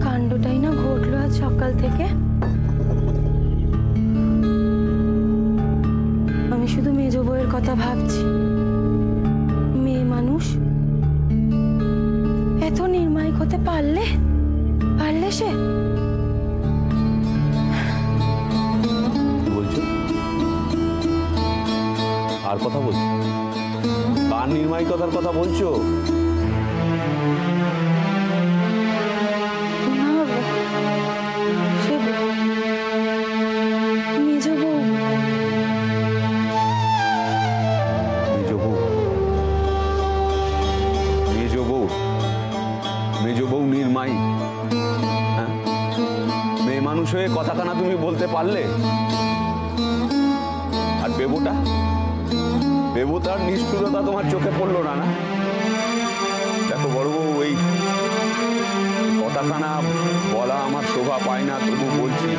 কাণ্ডটাই না ঘটলো আজ সকাল থেকে। আমি শুধু মেজ বউয়ের কথা ভাবছি। মেয়ে মানুষ এত নির্মায়িক হতে পারলে সে বলছো আর কথা বলছো? কার নির্মায়িকতার কথা বলছো? কথাখানা তুমি বলতে পারলে? আর বেবুটার নিষ্ঠুরতা তোমার চোখে পড়লো না? দেখো বড় বউ, এই কথাখানা বলা আমার শোভা পায় না, তবু বলছি।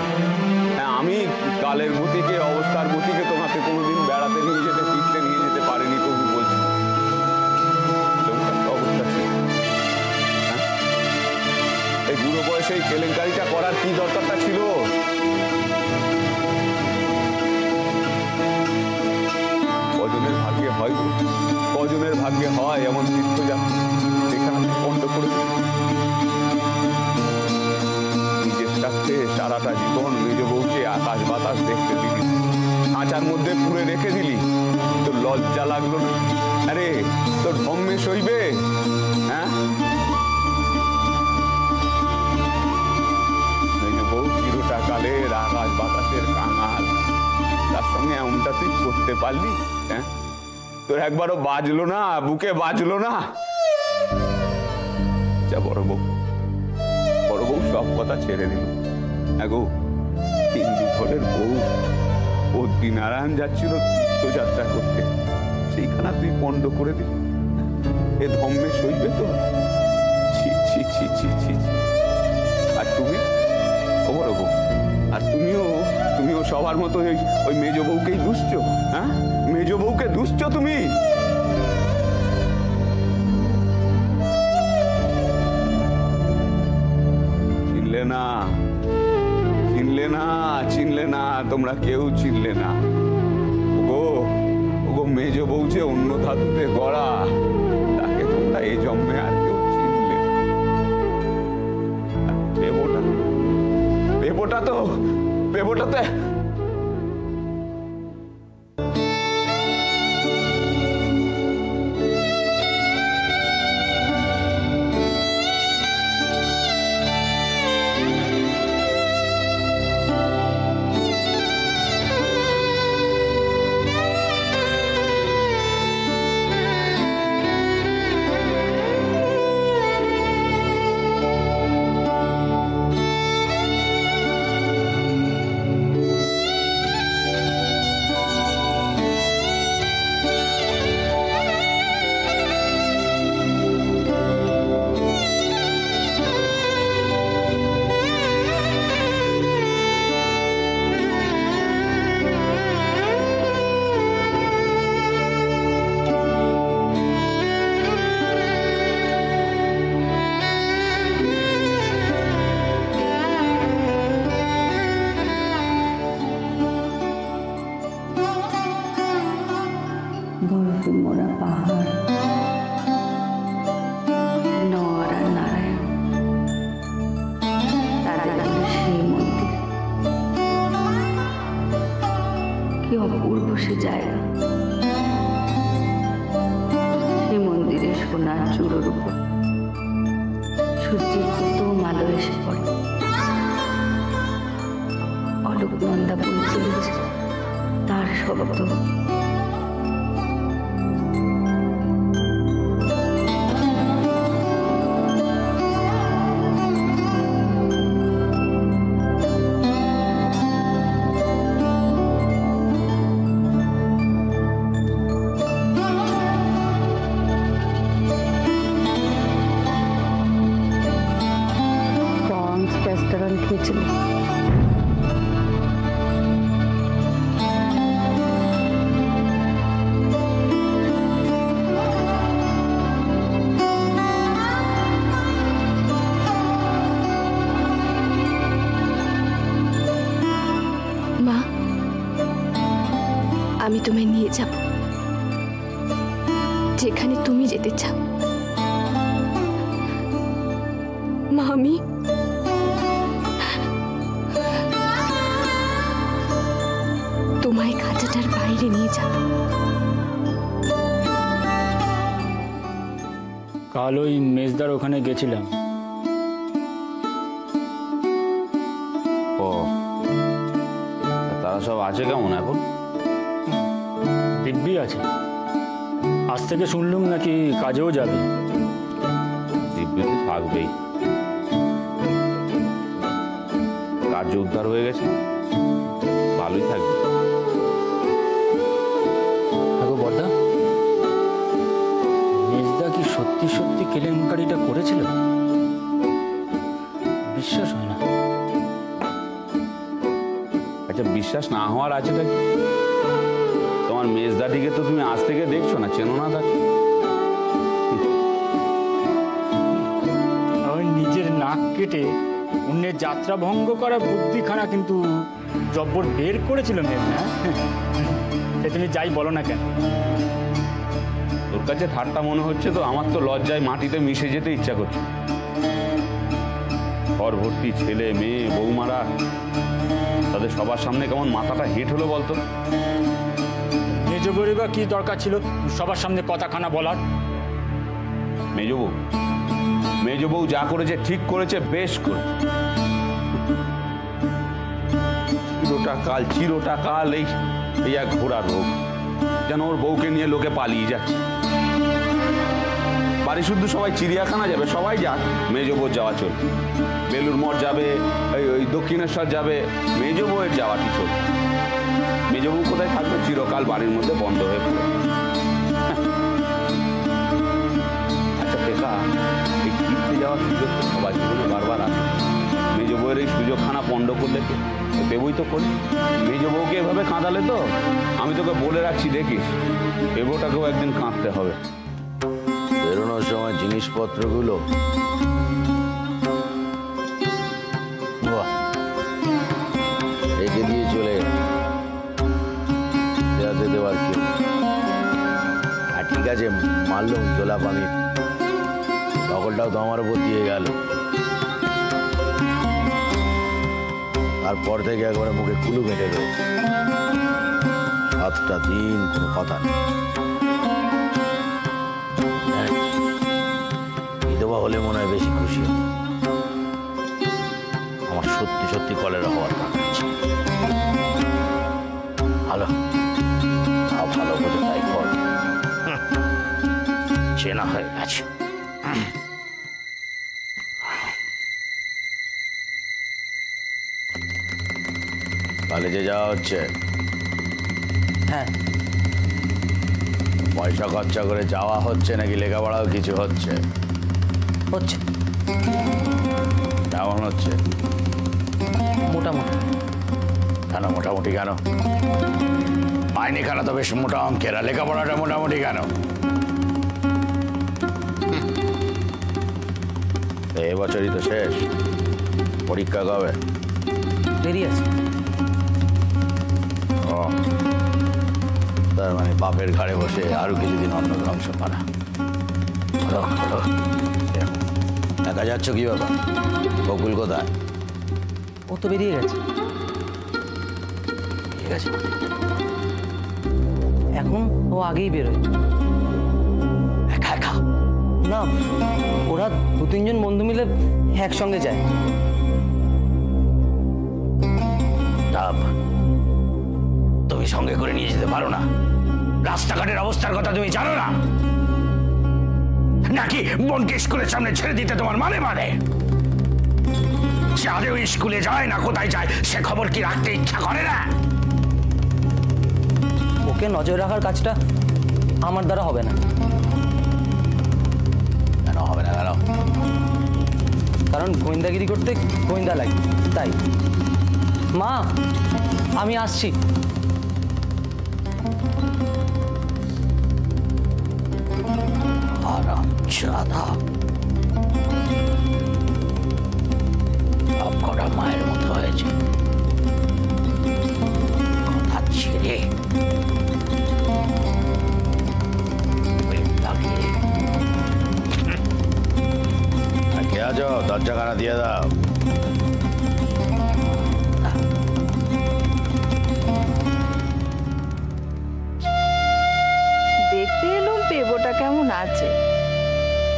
হ্যাঁ, আমি কালের গতিকে, অবস্থার গতিকে তোমাকে কোনোদিন বেড়াতে নিয়ে যেতে, ফিরতে নিয়ে যেতে পারিনি, তবু বলছি অবস্থা ছিল। হ্যাঁ, এই বুড়ো বয়সে এই কেলেঙ্কারিটা করার কি দরকারটা ছিল? কজনের ভাগ্যে হয় এমন তীর্থযাত্রা, যেখানে বন্ধ করে নিজের স্বার্থে সারাটা জীবন মেজ বউকে আকাশ বাতাস দেখতে দিলি, খাঁচার মধ্যে পুরে রেখে দিলি। তোর লজ্জা লাগলো না? আরে তোর ধম্মে সইবে? হ্যাঁ, মেজ বউ চিরটা কালের আকাশ বাতাসের কাঙাল, তার সঙ্গে এমনটা তুই করতে পারলি? হ্যাঁ, তোর একবারও বাজলো না, বুকে বাজলো না? যা বড় বউ সব কথা ছেড়ে দিল। এগো হিন্দু ঘরের বউ, বদ্রীনারায়ণ যাচ্ছিল তীর্থযাত্রা করতে, সেইখানা তুই পণ্ড করে দিলি। এ ধম্মে সইবে তো? ছি ছি ছি ছি ছি। আর তুমি বড় বউ, আর তুমিও সবার মতো ওই মেজ বউকেই দুষছো? হ্যাঁ, মেজ বউকে দুষছো তুমি? চিনলে না তোমরা, কেউ চিনলে না। ওগো মেজ বউ যে অন্য ধাতুতে গড়া, তাকে তোমরা এই জন্মে আর কেউ চিনলে না। বেবোটা তো বরফে মোড়া পাহাড়, নর আর নারায়ণ, তাদের সেই মন্দির, কি অপূর্ব সে জায়গা। সেই মন্দিরে সোনার চূড়োর উপর সূর্যের প্রথম আলো এসে পড়ে। অলোক নন্দা বই চলেছে তার শব্দ। রেস্টুরেন্ট খেয়েছিল। যাব, যেখানে তুমি যেতে চাও। মা, আমি তোমায় খাঁচাটার বাইরে নিয়ে যাব। কাল ওই মেজদার ওখানে গেছিলাম। ও, তারা সব আছে কেমন এখন? দিব্যি আছে। আজ থেকে শুনলুম নাকি কাজেও যাবে। দিব্যি তো থাকবেই, কার্য উদ্ধার হয়ে গেছে, ভালোই থাকবে। আগো বর্দা, মেজদা কি সত্যি সত্যি কেলেঙ্কারিটা করেছিল? বিশ্বাস হয় না। আচ্ছা, বিশ্বাস না হওয়ার আছেটা কি? তোমার মেজদাটিকে তো তুমি আজ থেকে দেখছো না, চেনো না তাকে। আমি নিজের নাক কেটে অন্যের যাত্রা ভঙ্গ করার বুদ্ধিখানা কিন্তু জব্বর বের করেছিল মেজদা। সে তুমি যাই বলো না কেন। তোর কাছে ঠাট্টা মনে হচ্ছে তো? আমার তো লজ্জায় মাটিতে মিশে যেতে ইচ্ছা করছে। ঘর ভর্তি ছেলে মেয়ে বৌমারা, তাদের সবার সামনে কেমন মাথাটা হেঁট হলো বলতো? মেজ বউয়ের বা কি দরকার ছিল সবার সামনে কথাখানা বলার? মেজ বউ যা করেছে ঠিক করেছে, বেশ করেছে। চিরটাকাল এই এক ঘোড়ার রোগ, যেন ওর বউকে নিয়ে লোকে পালিয়ে যাচ্ছে। বাড়ি শুদ্ধ সবাই চিড়িয়াখানা যাবে, সবাই যাক, মেজ বউর যাওয়া চলবে। বেলুর মঠ যাবে, ওই দক্ষিণেশ্বর যাবে, মেজ বউয়ের যাওয়াটি চলবে। মেজ বউ কোথায় থাকবে? চিরকাল বাড়ির মধ্যে বন্ধ হয়ে পড়ে। আচ্ছা টেকা, এই ঘুরতে যাওয়ার সুযোগ তো সবার জীবনে বারবার আসে। মেজ বউয়ের এই সুযোগখানা পণ্ড করলে কে? দেবই তো করি। মেজ বউকে এভাবে কাঁদালে তো, আমি তোকে বলে রাখছি, দেখিস এ বউটাকেও একদিন কাঁদতে হবে। বেরোনোর সময় জিনিসপত্রগুলো রেখে দিয়ে চলে দেওয়াতে দেওয়ার কেউ। আর ঠিক আছে, মারলাম গোলাপ, আমি সকলটাও তো আমার উপর দিয়ে গেল। তারপর থেকে একবারে মুখে কুলু মেটে রয়েছে। 7টা দিন কোনো কথা নেই। বিধবা হলে মনে হয় বেশি খুশি হতো। আমার সত্যি সত্যি কলেরা হওয়ার কথা আছে। ভালো, ভালো করে তাই কর, চেনা হয়ে গেছে। কলেজে যাওয়া হচ্ছে? হ্যাঁ। পয়সা খরচা করে যাওয়া হচ্ছে নাকি লেখাপড়াও কিছু হচ্ছে? হচ্ছে। কেমন হচ্ছে? মোটামুটি। কেন মোটামুটি কেন? মাইনে খানা তো বেশ মোটা অঙ্কের, আর লেখাপড়াটা মোটামুটি কেন? এবছরই তো শেষ, পরীক্ষা কবে? দেরি আছে। ও, তার মানে বাপের ঘাড়ে বসে আরো কিছুদিন অন্ন ধ্বংস করা। দেখা যাচ্ছ কি বাবা? বকুল কোথায়? ও তো বেরিয়ে গেছে। ঠিক আছে, এখন ও আগেই বেরোয়। একা একা? না, ওরা 2-3 জন বন্ধু মিলে একসঙ্গে যায়। তুমি সঙ্গে করে নিয়ে যেতে পারো না? রাস্তাঘাটের অবস্থার কথা তুমি জানো না? নাকি বোনকে স্কুলের সামনে ছেড়ে দিতে তোমার মানে সে আদেও স্কুলে যায় না কোথায় যায় সে খবর কি রাখতে ইচ্ছা করে না? ওকে নজর রাখার কাজটা আমার দ্বারা হবে না। কেন হবে না? কেন? কারণ গোয়েন্দাগিরি করতে গোয়েন্দা লাগে, তাই। মা, আমি আসছি। আরামজাদা, সব কটা মায়ের মতো হয়েছে। কথা ছেড়ে আছো, দরজাখানা দিয়ে দাও। দেখতে এলুম পেবোটা কেমন আছে,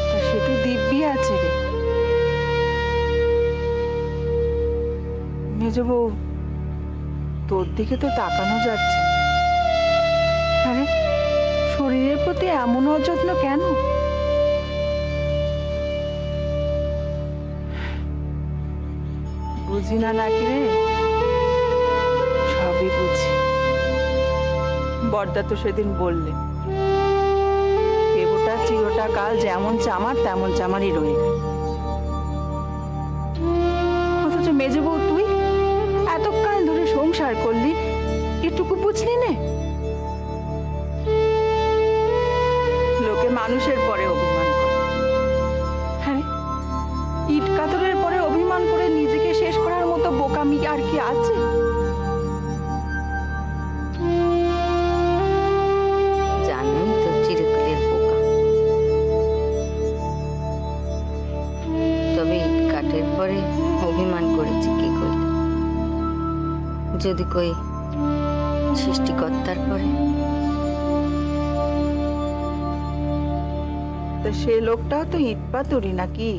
তা সে তো দিব্যি আছে রে। মেজ বউ, তোর দিকে তো তাকানো যাচ্ছে। আরে শরীরের প্রতি এমন অযত্ন কেন? বুঝি না নাকি রে? সবই বুঝি। বড়দা তো সেদিন বললে পেবোটা চিরটা কাল যেমন চামার তেমন চামারই রয়ে গেল। অথচ মেজ বউ তুই এতকাল ধরে সংসার করলি, এটুকু বুঝলি নে? লোকে মানুষের পরে অভিমান করে। হ্যাঁ, ইট কাতরের পরে অভিমান করে নিজেকে শেষ করার মতো বোকামি আর কি আছে? জানোই তো চিরকালের বোকা। তবে ইট কাঠের পরে অভিমান করেছি কি করে? যদি কই সৃষ্টিকর্তার পরে, তা সে লোকটাও তো ইট পাতুরি নাকি?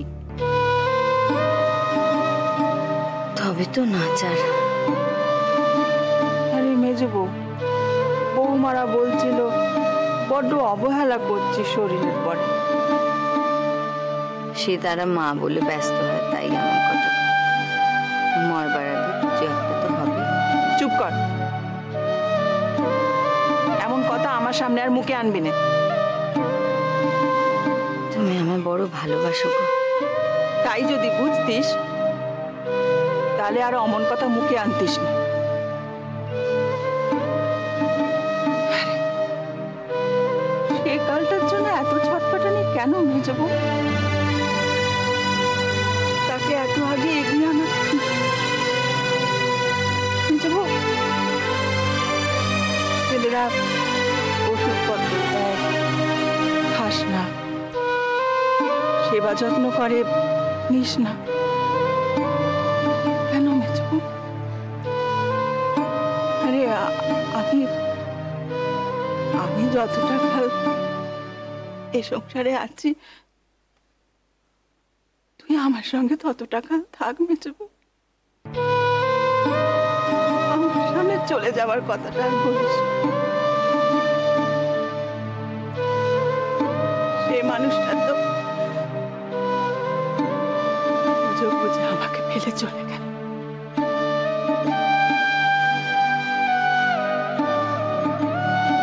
তবে তো নাচার। আরে মেজ বউ, বৌমারা বলছিল বড্ড অবহেলা করছিস শরীরের পরে। সে তারা মা বলে ব্যস্ত হয়, তাই এমন কথা। মরবার আগে কিছু একটা তো হবে। চুপ কর, এমন কথা আমার সামনে আর মুখে আনবি না। তুমি আমায় বড় ভালোবাসো গো। তাই যদি বুঝতিস তাহলে আর অমন কথা মুখে আনতিস না। সে কালটার জন্য এত ছটপটানি কেন মেজ বউ? তাকে এত আগে এগিয়ে আনা মেজ বউ। ছেলেরা ওষুধপত্র দেয়, খাস না, সেবা যত্ন করে, নিস না কেন মেজ বউ? আরে আমি যতটা কাল এ সংসারে আছি, তুই আমার সঙ্গে ততটা কাল থাক মেজ বউ। আমার সামনে চলে যাওয়ার কথাটা আর বলিস। সে মানুষটা তো সুযোগ বুঝে আমাকে ফেলে চলে গেল।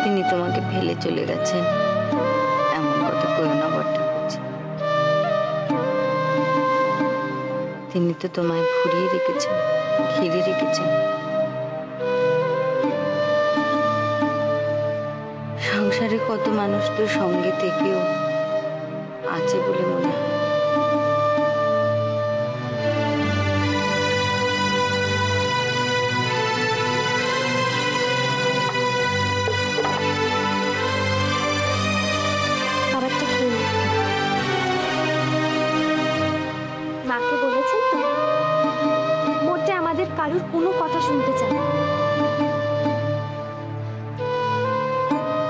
তিনি তোমাকে ফেলে চলে গেছেন এমন কথা কইও না বড়টা বুঝি। তিনি তো তোমায় ভরিয়ে রেখেছেন, ঘিরে রেখেছেন। সংসারে কত মানুষ তো সঙ্গে থেকেও আছে বলে মনে হয়। খাবারটা খেয়ে নিন। মাকে বলেছেন তো মোটে আমাদের কারুর কোনো কথা শুনতে চায় না।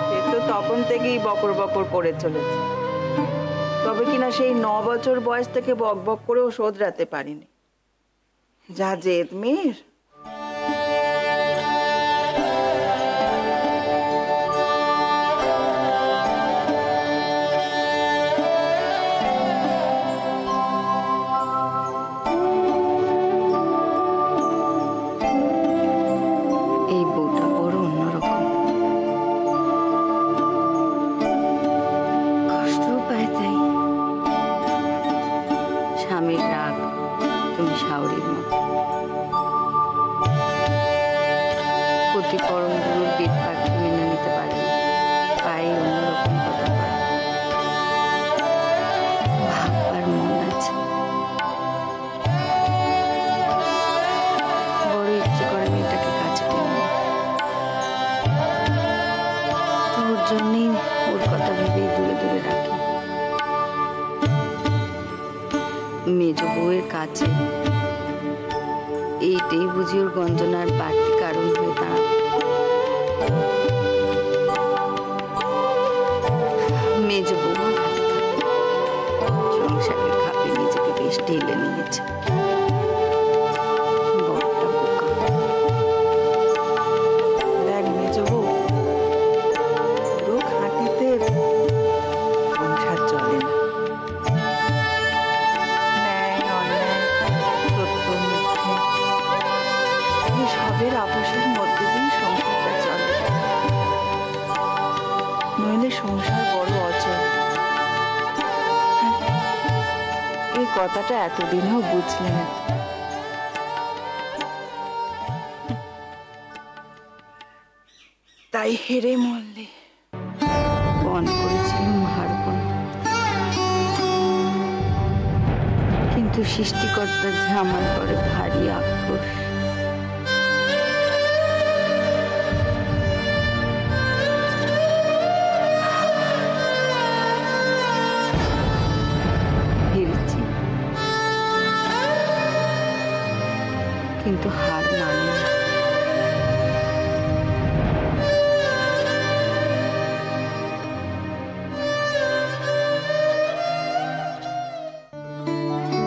সে তো তখন থেকেই বকর বকর করে চলেছে, তবে কিনা সেই 9 বছর বয়স থেকে বক বক করেও শোধরাতে পারিনি। যা জেদ মেয়ের। এই বউটা বড় অন্যরকম, কষ্টও পায় তাই। স্বামীর রাগ তুমি শাওরির মতো, প্রতি পরম গুরুর বিট পাখি মেনে নিতে পারে না, তাই অন্যরকম কথা পায়। ভাববার মন আছে, বড় ইচ্ছে করে মেয়েটাকে কাছে টেনে নিই। তোর জন্যই ওর কথা ভেবেই দূরে দূরে রাখি। মেয়ে মেজ বউয়ের কাছে। এইটাই বুঝি ওর গঞ্জনার বাড়তি কারণ হয়ে দাঁড়াবে। মেজ বউ সংসারের খাপে নিজেকে বেশ ঢেলে নিয়েছে। বড়টা বোকা। দেখ মেজ বউ, পুরো খাঁটিতে সংসার চলে না। ন্যায় অন্যায়, সত্য মিথ্যে, এসবের আপোষের মধ্যে দিয়ে সংসারটা চলে। নইলে সংসার বড় অচল। এই কথাটা এতদিনেও বুঝলে না। তাই হেরে মরলে। পণ করেছিলাম হারব না, কিন্তু সৃষ্টিকর্তার যে আমার পরে ভারী আক্রোশ। হেরেছি, কিন্তু হার মানি না।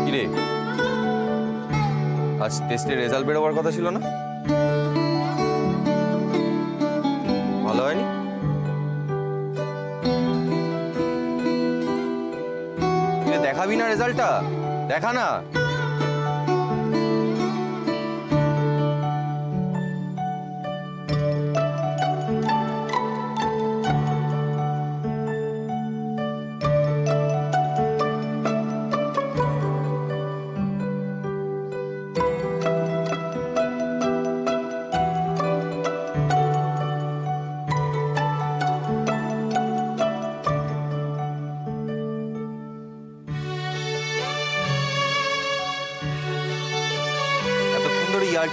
কিরে, আজ টেস্টের রেজাল্ট বেরোবার কথা ছিল না? ভালো হয়নি? দেখাবি না রেজাল্টটা? দেখা না।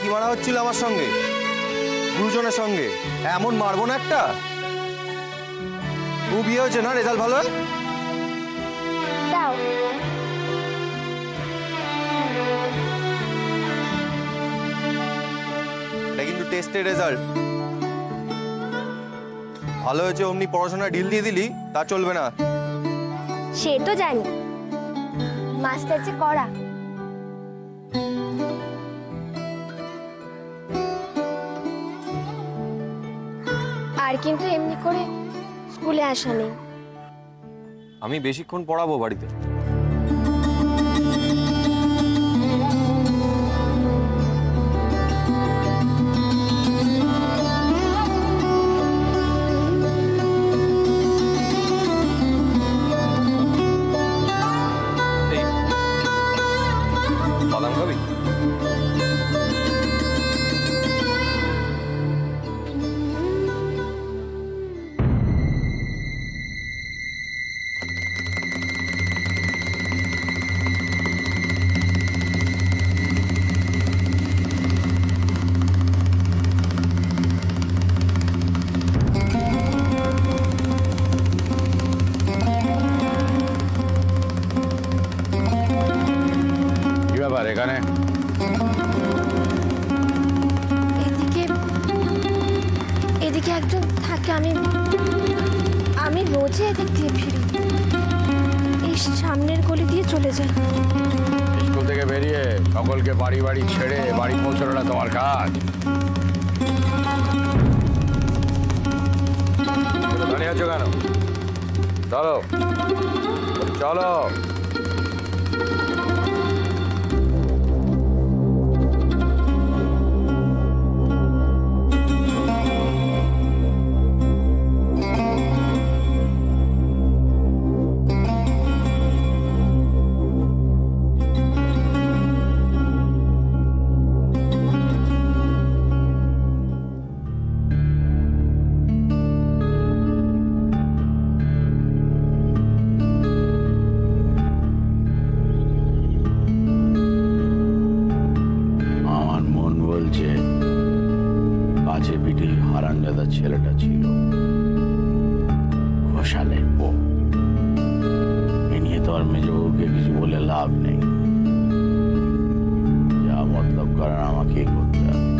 কি মারা হচ্ছিল আমার সঙ্গে, গুরুজনের সঙ্গে? এমন মারবো না একটা। খুব ইয়ে হয়েছে না রেজাল্ট ভালো? দাও। এটা কিন্তু টেস্টের রেজাল্ট। ভালো হয়েছে অমনি পড়াশোনা ঢিল দিয়ে দিলি, তা চলবে না। সে তো জানি, মাস্টার যে করা। আর কিন্তু এমনি করে স্কুলে আসা নেই। আমি বেশিক্ষণ পড়াবো বাড়িতে? বাদাম খাবি? এখানে এদিকে একজন থাকে, আমি রোজই এদিক দিয়ে ফিরি। এই সামনের গলি দিয়ে চলে যাই। স্কুল থেকে বেরিয়ে সকলকে বাড়ি বাড়ি ছেড়ে বাড়ি পৌঁছানোটা তোমার কাজ। দাঁড়িয়ে আছো কেন? চলো চলো। ছেলেটা ছিল ঘোষালের বউ। এ নিয়ে তো আর মেজবউকে কিছু বলে লাভ নেই। করেন আমাকেই করতে হবে,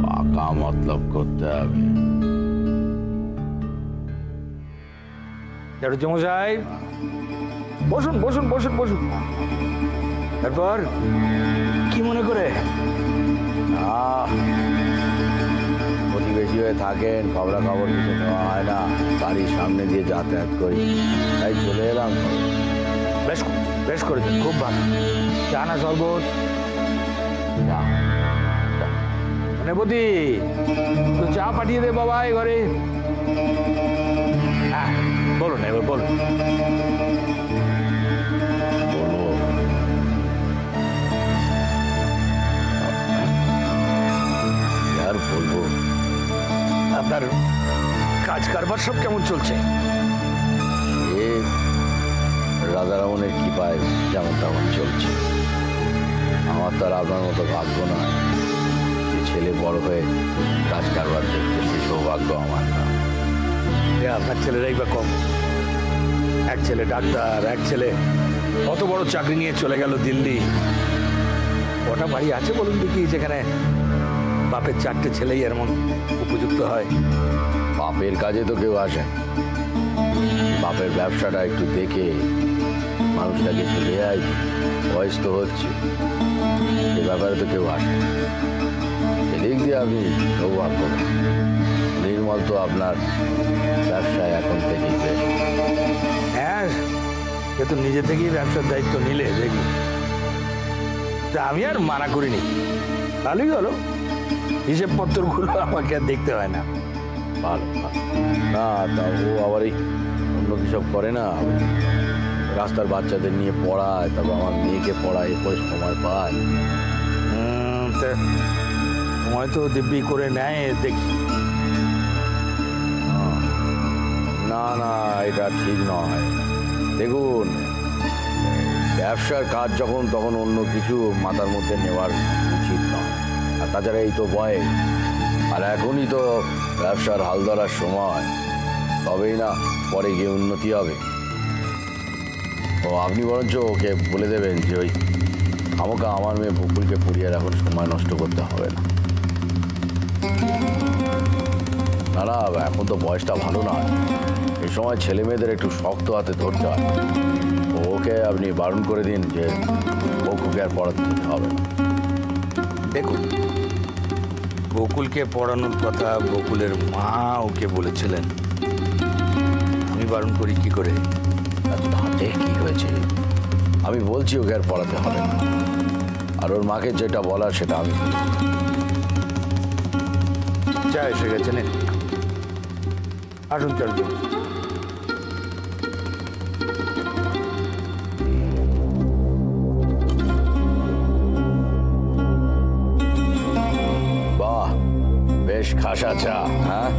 পাকা মতলব করতে হবে। মশাই বসুন বসুন বসুন বসুন। তারপর কি মনে করে? প্রতিবেশী হয়ে থাকেন, খবরা খবর কিছু নেওয়া হয় না, বাড়ির সামনে দিয়ে যাতায়াত করি, তাই চলে এলাম। বেশ বেশ করেছেন, খুব ভালো। চা না শরবত? নেপতি তো চা পাঠিয়ে দে বাবা এই ঘরে। হ্যাঁ বলুন, এবার বলুন। আর বলবো, আপনার কাজ কারবার সব কেমন চলছে? রাজারামনের কৃপায় যেমন তেমন চলছে। আমার তো আর আপনার মতো ভাগ্য নয় যে ছেলে বড় হয়ে কাজ কারবার দেখতে, সে সৌভাগ্য আমার না। আপনার ছেলেরাই বা কম, এক ছেলে ডাক্তার, এক ছেলে অত বড় চাকরি নিয়ে চলে গেল দিল্লি। ওটা বাড়ি আছে বলুন দেখি যেখানে বাপের 4টে ছেলেই এমন উপযুক্ত হয়? বাপের কাজে তো কেউ আসে, বাপের ব্যবসাটা একটু দেখে মানুষটাকে একটু দেয়, বয়স তো হচ্ছে, এ ব্যাপারে তো কেউ আসে। সেদিক দিয়ে আপনি সৌভাগ্য। নির্মল তো আপনার ব্যবসায় এখন থেকেই বেশ। হ্যাঁ, সে তো নিজে থেকেই ব্যবসার দায়িত্ব নিলে দেখুন, তা আমি আর মানা করিনি। ভালোই হলো, হিসেবপত্রগুলো আমাকে আর দেখতে হয় না। ভালো না, তা ও আবার এই অন্য কিছু করে না, রাস্তার বাচ্চাদের নিয়ে পড়ায়, তারপর আমার মেয়েকে পড়ায়, এরপরে সময় পায়। সময় তো দিব্যি করে নেয় দেখি। না না, এটা ঠিক নয়। দেখুন, ব্যবসার কাজ যখন তখন অন্য কিছু মাথার মধ্যে নেওয়ার উচিত নয়। আর তাছাড়া এই তো বয়স, আর এখনই তো ব্যবসার হাল ধরার সময়, তবেই না পরে গিয়ে উন্নতি হবে। ও আপনি বরঞ্চ ওকে বলে দেবেন যে ওই আমাকে আমার মেয়ে বকুলকে পড়িয়ে এখন সময় নষ্ট করতে হবে না। না না, এখন তো বয়সটা ভালো না, এই সময় ছেলে মেয়েদের একটু শক্ত হাতে ধরতে হয়। ওকে আপনি বারণ করে দিন যে বকুলকে আর পড়াতে দিতে হবে না। দেখুন, বকুলকে পড়ানোর কথা বকুলের মা ওকে বলেছিলেন, আমি বারণ করি কি করে? তাতে কি হয়েছে? আমি বলছি ওকে আর পড়াতে হবে না, আর ওর মাকে যেটা বলার সেটা আমি। চা এসে গেছে, নেন আসুন চলুন। বাহ, বেশ খাসা চা। হ্যাঁ